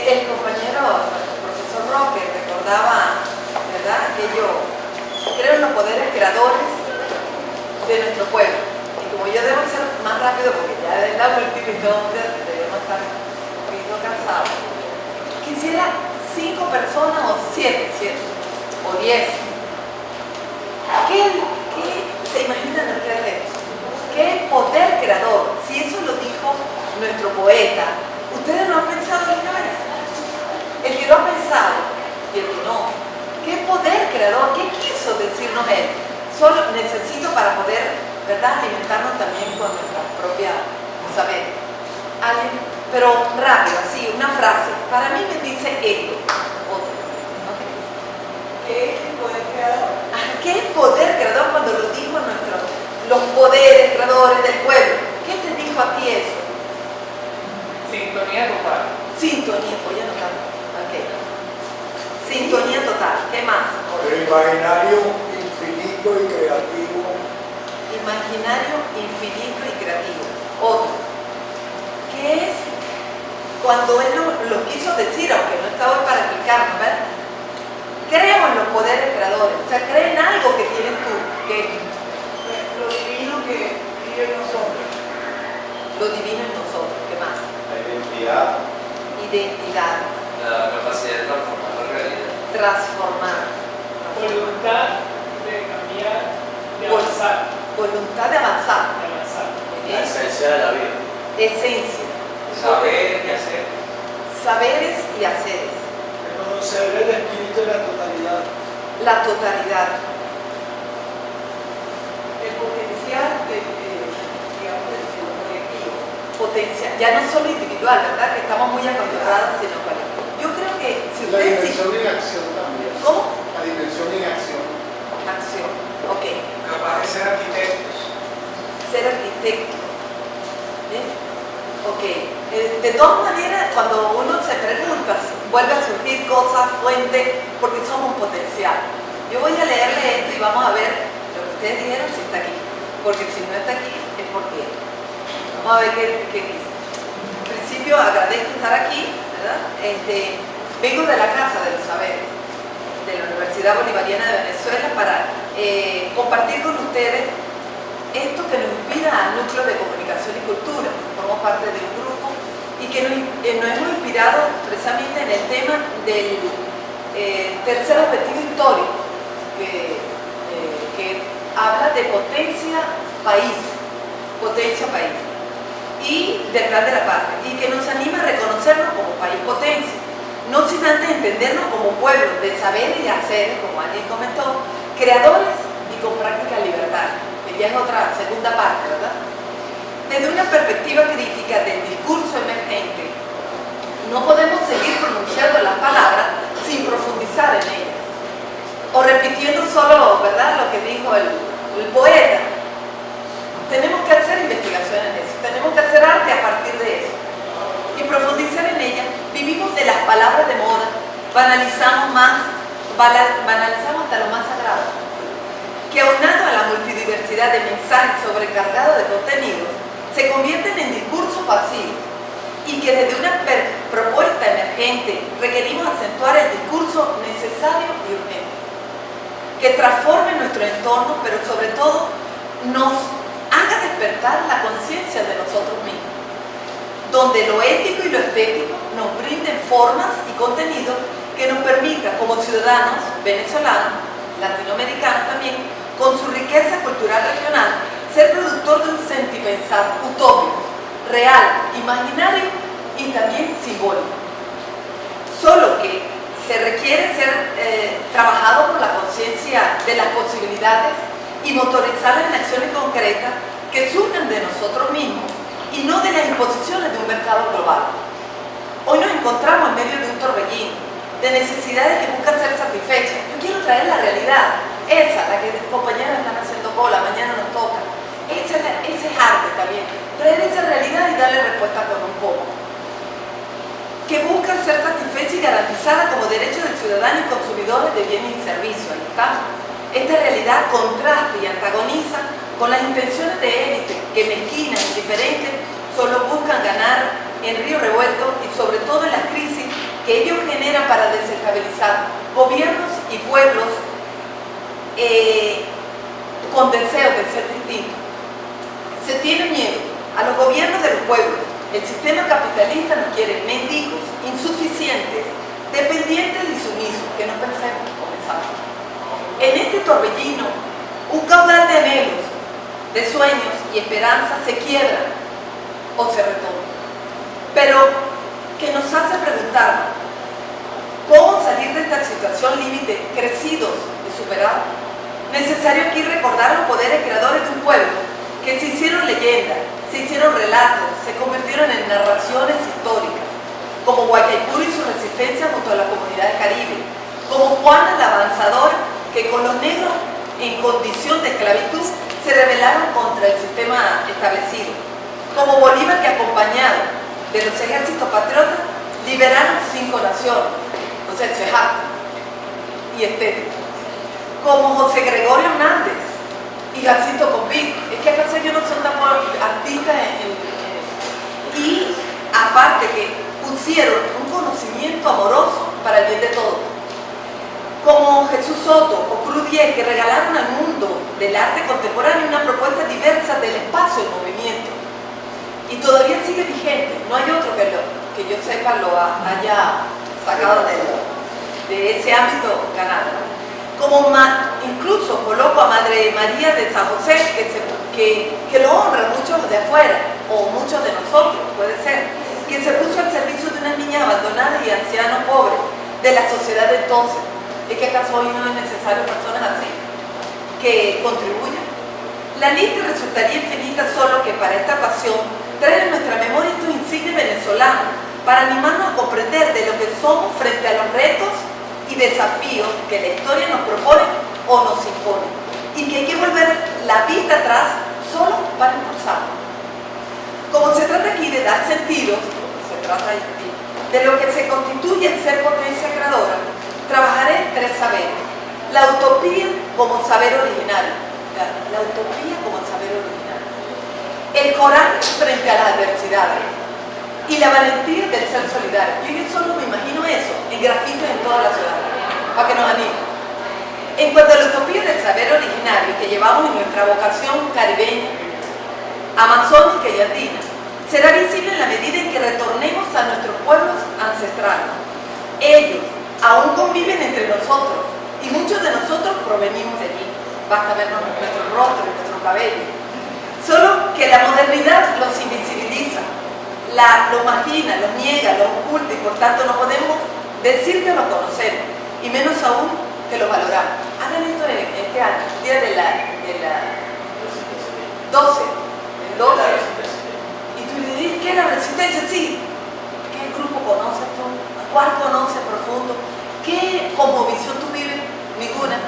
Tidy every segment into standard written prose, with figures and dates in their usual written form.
El compañero, el profesor Roque, recordaba, ¿verdad?, que yo creo en los poderes creadores de nuestro pueblo. Y como yo debo ser más rápido, porque ya es la última y todos debemos estar un poquito cansados, quisiera 5 personas o 7 o 10. ¿Qué se imaginan ustedes de eso? ¿Qué poder creador? Si eso lo dijo nuestro poeta, ¿ustedes no han pensado alguna vez? El que lo ha pensado y el que no. ¿Qué poder creador? ¿Qué quiso decirnos él? Solo necesito para poder, ¿verdad?, alimentarnos también con nuestra propia saber. ¿Alguien? Pero rápido, así, una frase. Para mí me dice esto. Otro. Okay. ¿Qué es el poder creador? ¿Qué es poder creador cuando lo dijo los poderes creadores del pueblo? ¿Qué te dijo a ti eso? Sintonía total. Sintonía, voy a anotar. Ok. Sintonía total. ¿Qué más? El imaginario infinito y creativo. Imaginario infinito y creativo. Otro. ¿Qué es? Cuando él lo quiso decir, aunque no estaba hoy para explicarnos, ¿verdad? Creo en los poderes creadores. O sea, cree en algo que tienes tú. Que lo divino que vive en nosotros. Lo divino en nosotros. ¿Qué más? La identidad. Identidad. La capacidad de transformar la realidad. Transformar. Voluntad de cambiar, de avanzar. Voluntad de avanzar. La esencia de la vida. Esencia. Saber y hacer. Saberes y haceres. Reconocer el espíritu de la totalidad. La totalidad. El potencial digamos, del colectivo. Potencial. Ya no solo individual, ¿verdad? Que estamos muy acostumbrados, sino colectivo. Yo creo que si La ustedes... dimensión en acción también. ¿Cómo? La dimensión en acción. Acción. Ok. Capaz de ser arquitectos. Ser arquitecto. ¿Bien? Ok. De todas maneras, cuando uno se pregunta, vuelve a surgir cosas, fuentes, porque somos un potencial. Yo voy a leerle esto y vamos a ver lo que ustedes dijeron si está aquí. Porque si no está aquí, es porque. Vamos a ver qué dice. En principio, agradezco estar aquí, ¿verdad? Vengo de la Casa de los Saberes, de la Universidad Bolivariana de Venezuela, para compartir con ustedes esto que nos inspira al Núcleo de Comunicación y Cultura. Formamos parte de un grupo y que nos hemos inspirado precisamente en el tema del tercer objetivo histórico, que habla de potencia país, y del plan de la patria, y que nos anima a reconocernos como país potencia, no sin antes entendernos como pueblo de saber y hacer, como alguien comentó, creadores y con práctica libertad, que ya es otra segunda parte, ¿verdad? Desde una perspectiva crítica del discurso emergente, no podemos seguir pronunciando las palabras sin profundizar en ellas, o repitiendo solo, ¿verdad?, lo que dijo el poeta. Tenemos que hacer investigación en eso, tenemos que hacer arte a partir de eso y profundizar en ella. Vivimos de las palabras de moda, banalizamos hasta lo más sagrado, que aunado a la multidiversidad de mensajes sobrecargados de contenido, se convierten en discursos pasivos y que desde una propuesta emergente requerimos acentuar el discurso necesario y urgente, que transforme nuestro entorno, pero sobre todo nos haga despertar la conciencia de nosotros mismos, donde lo ético y lo estético nos brinden formas y contenidos que nos permitan, como ciudadanos venezolanos, latinoamericanos también, con su riqueza cultural regional, ser productor de un sentipensar utópico, real, imaginario y también simbólico. Solo que se requiere ser trabajado por la conciencia de las posibilidades y motorizarlas en acciones concretas que surjan de nosotros mismos y no de las imposiciones de un mercado global. Hoy nos encontramos en medio de un torbellino de necesidades que buscan ser satisfechas. Yo quiero traer la realidad, esa, la que los compañeros están haciendo cola, mañana nos toca. Ese es arte también, traer esa realidad y darle respuesta con un poco. Que buscan ser satisfechas y garantizadas como derechos del ciudadano y consumidores de bienes y servicios. Ahí está. Esta realidad contrasta y antagoniza con las intenciones de élites que mezquinas, indiferentes, solo buscan ganar en río revuelto y sobre todo en las crisis que ellos generan para desestabilizar gobiernos y pueblos con deseos de ser distintos. Se tiene miedo a los gobiernos de los pueblos. El sistema capitalista nos quiere mendigos, insuficientes, dependientes y sumisos, que no pensemos, comenzamos. En este torbellino, un caudal de anhelos, de sueños y esperanzas se quiebra o se retoma, pero que nos hace preguntarnos cómo salir de esta situación límite, crecidos y superados. Necesario aquí recordar los poderes creadores de un pueblo que se hicieron leyendas, se hicieron relatos, se convirtieron en narraciones históricas, como Guaycaipuro y su resistencia junto a la comunidad del Caribe, como Juana la avanzadora, que con los negros en condición de esclavitud se rebelaron contra el sistema establecido, como Bolívar, que acompañado de los ejércitos patriotas liberaron 5 naciones, o sea, Chejá y Estética, como José Gregorio Hernández y Jacinto Convit. Es que acaso ellos no son tan artistas y aparte que pusieron un conocimiento amoroso para el bien de todos, como Jesús Soto o Cruz Diez, que regalaron al mundo del arte contemporáneo una propuesta diversa del espacio en movimiento y todavía sigue vigente. No hay otro que yo sepa lo haya sacado de ese ámbito ganado. Como incluso coloco a Madre María de San José, que lo honran muchos de afuera, o muchos de nosotros, puede ser, que se puso al servicio de unas niñas abandonadas y ancianos pobres de la sociedad de entonces. ¿Es que acaso hoy no es necesario personas así que contribuyan? La lista resultaría infinita, solo que para esta ocasión traer en nuestra memoria estos insignes venezolanos para animarnos a comprender de lo que somos frente a los retos y desafíos que la historia nos propone o nos impone, y que hay que volver la vista atrás solo para impulsarlo. Como se trata aquí de dar sentido, de lo que se constituye el ser potencia creadora, trabajaré 3 saberes. La utopía como saber originario, la utopía como saber originario, el coraje frente a las adversidades y la valentía del ser solidario. Yo solo me imagino eso en grafitos en toda la ciudad, para que nos anime. En cuanto a la utopía del saber originario que llevamos en nuestra vocación caribeña, amazónica y andina, será visible en la medida en que retornemos a nuestros pueblos ancestrales. Ellos aún conviven entre nosotros y muchos de nosotros provenimos de allí. Basta ver nuestro rostro y nuestro cabello. Solo que la modernidad los invisibiliza, lo margina, los niega, los oculta, y por tanto no podemos decir que los conocemos, y menos aún que los valoramos. Hagan esto este año, día de la 12, y tú le dices, ¿qué es la resistencia? Sí. ¿Qué grupo conoces tú? ¿Cuál conoces profundo? ¿Qué cosmovisión tú vives? Ninguna.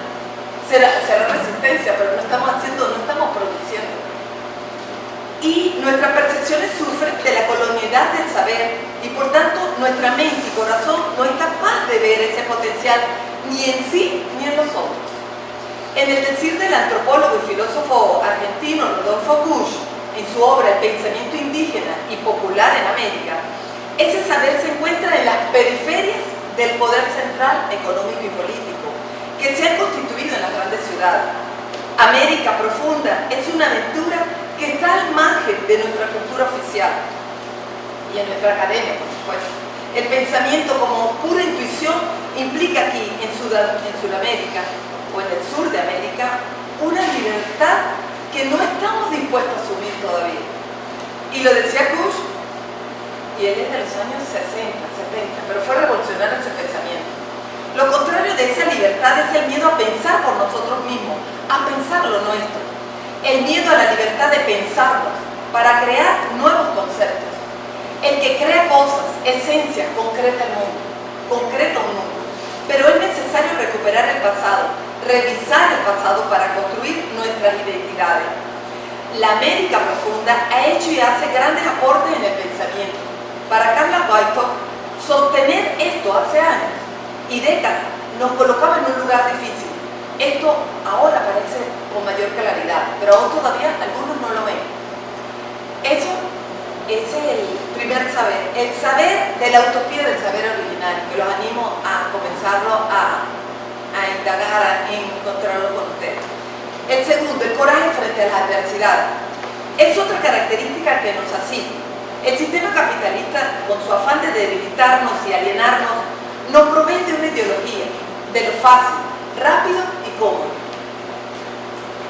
Será resistencia, pero no estamos produciendo. Y nuestras percepciones sufren de la colonialidad del saber, y por tanto nuestra mente y corazón no es capaz de ver ese potencial ni en sí ni en los otros. En el decir del antropólogo y filósofo argentino Rodolfo Kusch, en su obra El pensamiento indígena y popular en América, ese saber se encuentra en las periferias del poder central económico y político que se han constituido en las grandes ciudades. América profunda es una aventura que está al margen de nuestra cultura oficial y en nuestra academia, por supuesto. El pensamiento como pura intuición implica aquí, en Sudamérica o en el sur de América, una libertad que no estamos dispuestos a asumir todavía. Y lo decía Kusch, y él es de los años 60, 70, pero fue revolucionario ese pensamiento. Lo contrario de esa libertad es el miedo a pensar por nosotros mismos, a pensar lo nuestro. El miedo a la libertad de pensarnos para crear nuevos conceptos. El que crea cosas, esencias, concreta el mundo, concreta un mundo. Pero es necesario recuperar el pasado, revisar el pasado para construir nuestras identidades. La América profunda ha hecho y hace grandes aportes en el pensamiento. Para Carla White, sostener esto hace años y décadas nos colocaba en un lugar difícil. Esto ahora parece con mayor claridad, pero aún todavía algunos no lo ven. Eso ese es el primer saber, el saber de la utopía del saber originario, que los animo a comenzarlo a indagar, a encontrarlo con ustedes. El segundo, el coraje frente a las adversidades. Es otra característica que nos asiste. El sistema capitalista, con su afán de debilitarnos y alienarnos, nos provee de una ideología, de lo fácil, rápido y cómodo,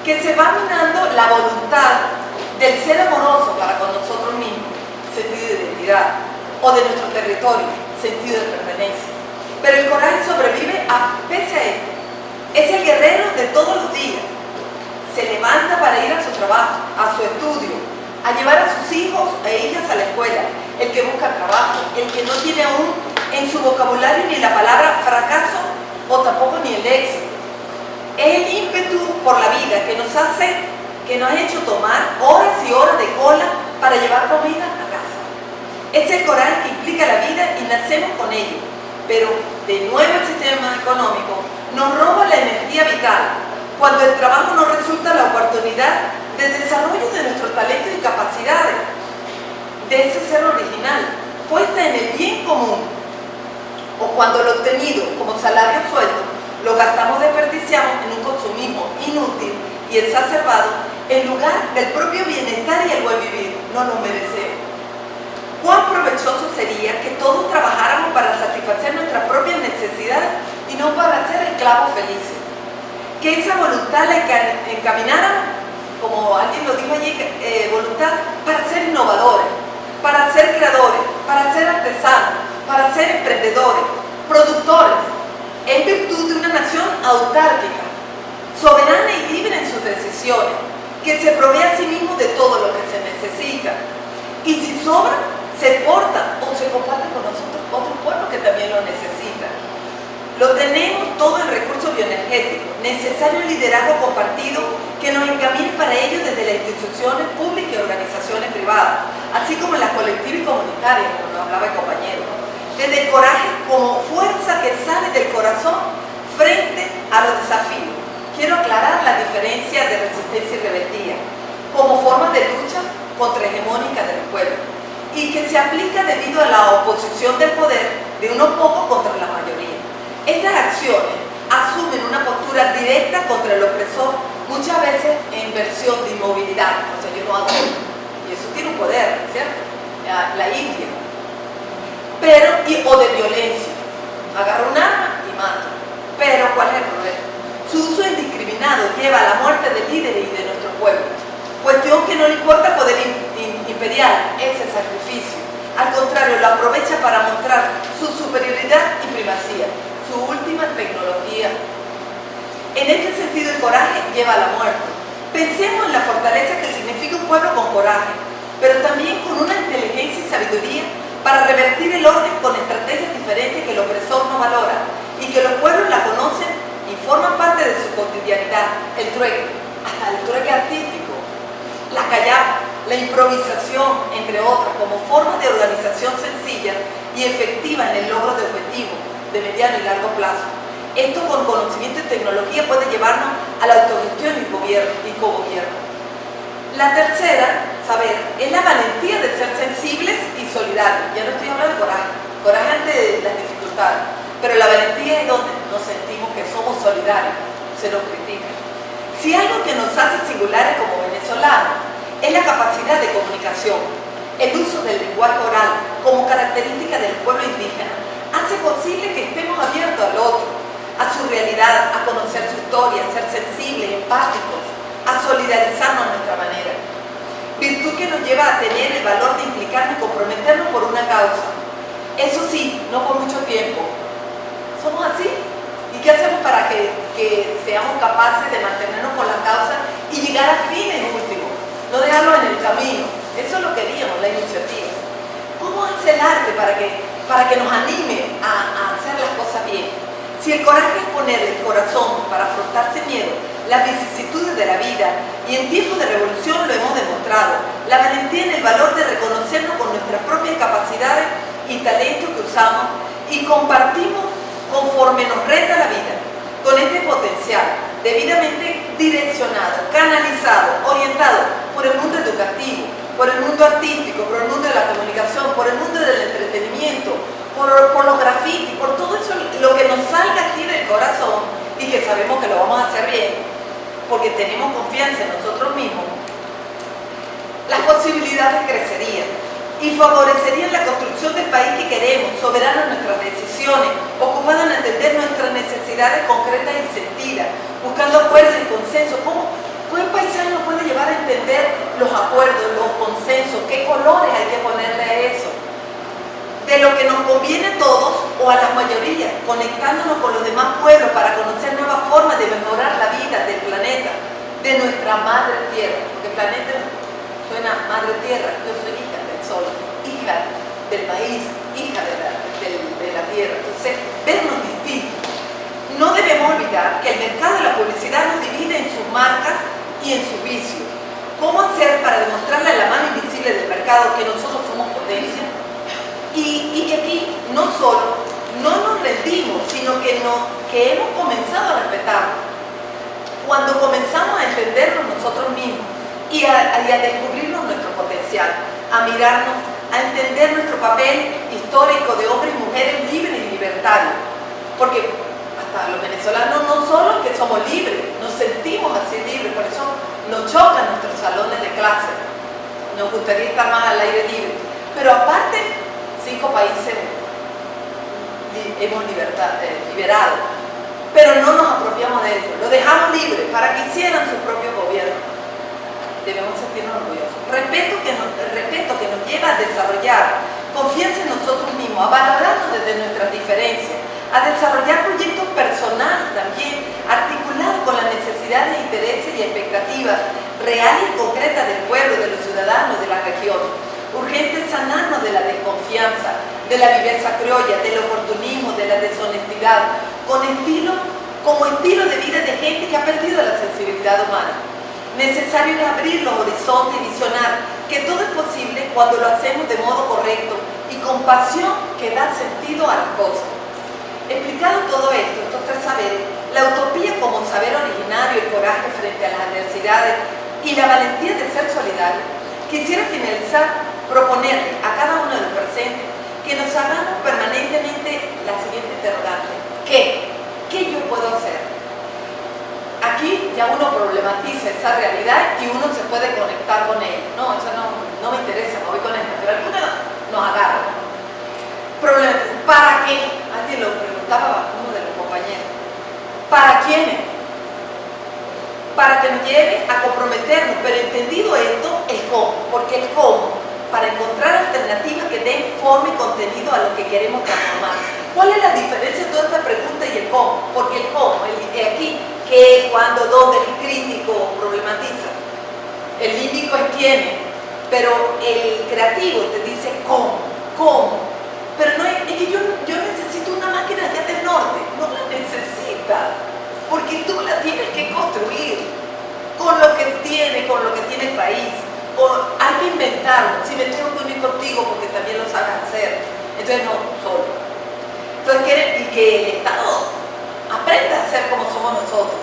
que se va minando la voluntad del ser amoroso para con nosotros mismos, sentido de identidad, o de nuestro territorio, sentido de pertenencia. Pero el coraje sobrevive pese a esto. Es el guerrero de todos los días. Se levanta para ir a su trabajo, a su estudio, a llevar a sus hijos e hijas a la escuela, el que busca trabajo, el que no tiene aún en su vocabulario ni la palabra fracaso o tampoco ni el éxito. Es el ímpetu por la vida que nos ha hecho tomar horas y horas de cola para llevar comida a casa. Es el coraje que implica la vida y nacemos con ello. Pero de nuevo el sistema económico nos roba la energía vital cuando el trabajo no resulta la oportunidad de desarrollo de nuestros talentos y capacidades, de ese ser original, puesta en el bien común, o cuando lo obtenido como salario o sueldo lo gastamos, desperdiciamos en un consumismo inútil y exacerbado en lugar del propio bienestar y el buen vivir. No nos merecemos. ¿Cuán provechoso sería que todos trabajáramos para satisfacer nuestras propias necesidades y no para ser esclavos felices? Que esa voluntad la encamináramos, como alguien lo dijo allí, voluntad para ser innovadores, para ser creadores, para ser artesanos, para ser emprendedores, productores, en virtud de una nación autárquica, soberana y libre en sus decisiones, que se provee a sí mismo de todo lo que se necesita. Y si sobra, se porta o se comparte con nosotros otros pueblos que también lo necesitan. Lo tenemos todo en recursos bioenergéticos, necesario el liderazgo compartido que nos encamine para ello desde las instituciones públicas y organizaciones privadas, así como en las colectivas y comunitarias, como nos hablaba el compañero. Desde el coraje como fuerza que sale del corazón frente a los desafíos. Quiero aclarar la diferencia de resistencia y rebeldía como forma de lucha contrahegemónica del pueblo y que se aplica debido a la oposición del poder de unos pocos contra la mayoría. Estas acciones asumen una postura directa contra el opresor, muchas veces en versión de inmovilidad, o sea, yo no hago esto, y eso tiene un poder, ¿cierto? La India. O de violencia, agarro un arma y mato. Pero ¿cuál es el problema? Su uso indiscriminado lleva a la muerte de líderes y de nuestro pueblo. Cuestión que no le importa el poder imperial, ese sacrificio. Al contrario, lo aprovecha para mostrar su superioridad y primacía, su última tecnología. En este sentido, el coraje lleva a la muerte. Pensemos en la fortaleza que significa un pueblo con coraje, pero también con una inteligencia y sabiduría para revertir el orden con estrategias diferentes que el opresor no valora y que los pueblos la conocen y forman parte de su cotidianidad. El trueque, hasta el trueque artístico, la callada, la improvisación, entre otras, como formas de organización sencilla y efectiva en el logro de objetivos de mediano y largo plazo. Esto con conocimiento y tecnología puede llevarnos a la autogestión y cogobierno. La tercera, saber, es la valentía de ser sensibles y solidarios. Ya no estoy hablando de coraje, coraje ante las dificultades, pero la valentía es donde nos sentimos que somos solidarios, se nos critica. Si algo que nos hace singulares como venezolanos es la capacidad de comunicación, el uso del lenguaje oral como característica del pueblo indígena, hace posible que estemos abiertos al otro, a su realidad, a conocer su historia, a ser sensibles, empáticos, a solidarizarnos a nuestra manera. Virtud que nos lleva a tener el valor de implicarnos y comprometernos por una causa. Eso sí, no por mucho tiempo. Somos así. ¿Y qué hacemos para que seamos capaces de mantenernos con la causa y llegar a fines últimos? No dejarlo en el camino. Eso es lo que queríamos, la iniciativa. ¿Cómo hace el arte para que nos anime a hacer las cosas bien? Si el coraje es poner el corazón para afrontar sin miedo las vicisitudes de la vida, y en tiempos de revolución lo hemos demostrado, la valentía en el valor de reconocernos con nuestras propias capacidades y talentos que usamos y compartimos conforme nos reta la vida, con este potencial debidamente direccionado, canalizado, orientado por el mundo educativo, por el mundo artístico, por el mundo de la comunicación, por el mundo del entretenimiento, por los grafitis, por todo eso, lo que nos salga aquí del corazón y que sabemos que lo vamos a hacer bien, porque tenemos confianza en nosotros mismos, las posibilidades crecerían y favorecerían la construcción del país que queremos, soberano en nuestras decisiones, ocupado en entender nuestras necesidades concretas y sentidas, buscando acuerdos y consensos. ¿Cómo un paisano puede llevar a entender los acuerdos, los consensos? ¿Qué colores hay que ponerle a eso? De lo que nos conviene a todos o a la mayoría, conectándonos con los demás pueblos para conocer nuevas formas de mejorar la vida del planeta, de nuestra madre tierra, porque planeta suena madre tierra, yo soy hija del sol, hija del maíz, hija de la tierra. Entonces, vernos distintos. No debemos olvidar que el mercado de la publicidad nos divide en sus marcas y en sus vicios. ¿Cómo hacer para demostrarle a la mano invisible del mercado que nosotros somos potencia? Y que aquí no solo no nos rendimos, sino que hemos comenzado a respetarnos. Cuando comenzamos a entendernos nosotros mismos y a descubrirnos nuestro potencial, a mirarnos, a entender nuestro papel histórico de hombres y mujeres libres y libertarios. Porque hasta los venezolanos no solo que somos libres, nos sentimos así libres, por eso nos chocan nuestros salones de clase. Nos gustaría estar más al aire libre. Pero aparte, 5 países hemos liberado, pero no nos apropiamos de eso, lo dejamos libre para que hicieran su propio gobierno. Debemos sentirnos orgullosos. Respeto que nos lleva a desarrollar confianza en nosotros mismos, a valorarnos desde nuestras diferencias, a desarrollar proyectos personales también, articulados con las necesidades, intereses y expectativas reales y concretas del pueblo, de los ciudadanos, de la región. Urgente sanarnos de la desconfianza, de la viveza criolla, del oportunismo, de la deshonestidad, como estilo de vida de gente que ha perdido la sensibilidad humana. Necesario es abrir los horizontes y visionar que todo es posible cuando lo hacemos de modo correcto y con pasión que da sentido a las cosas. Explicado todo esto, estos 3 saberes, la utopía como saber originario, el coraje frente a las adversidades y la valentía de ser solidario, quisiera finalizar proponerle a cada uno de los presentes que nos hagamos permanentemente la siguiente interrogante: ¿Qué yo puedo hacer? Aquí ya uno problematiza esa realidad y uno se puede conectar con ella. No, eso no me interesa, me voy con esta, pero alguna nos agarra. ¿Para qué? Alguien lo preguntaba a uno de los compañeros. ¿Para quiénes? Para que nos lleve a comprometernos, pero entendido esto, el cómo. Porque el cómo, para encontrar alternativas que den forma y contenido a lo que queremos transformar. ¿Cuál es la diferencia entre esta pregunta y el cómo? Porque el cómo, aquí, qué, cuándo, dónde, el crítico problematiza. El límbico es quién, pero el creativo te dice cómo. Pero no es que yo necesito una máquina allá del norte, no la necesitas, porque tú la tienes que construir con lo que tiene el país. Hay que inventarlo. Si me tengo que unir contigo porque también lo sabes hacer, entonces no solo. Entonces que el Estado aprenda a ser como somos nosotros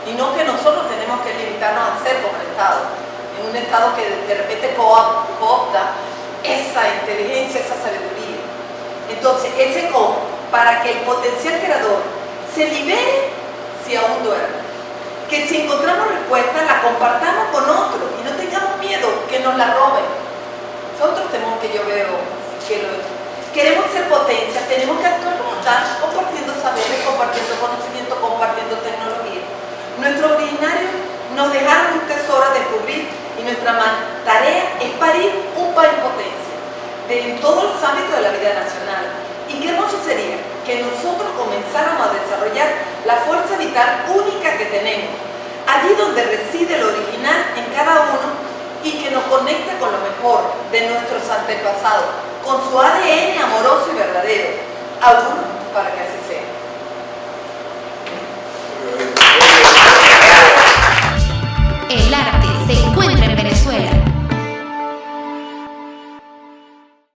y no que nosotros tenemos que limitarnos a ser como el Estado, en un Estado que de repente coopta esa inteligencia, esa sabiduría. Entonces ese cómo, para que el potencial creador se libere si aún duerme, que si encontramos respuesta la compartamos con otros y no tengamos miedo que nos la roben. Es otro temor que yo veo que queremos ser potencia, tenemos que actuar como tal, compartiendo saberes, compartiendo conocimiento, compartiendo tecnología. Nuestros originarios nos dejaron un tesoro a descubrir y nuestra tarea es parir un país potencia en todos los ámbitos de la vida nacional. Y qué hermoso sería que nosotros comenzáramos a desarrollar la fuerza vital única que tenemos, allí donde reside lo original en cada uno y que nos conecta con lo mejor de nuestros antepasados, con su ADN amoroso y verdadero. Algunos para que así sea.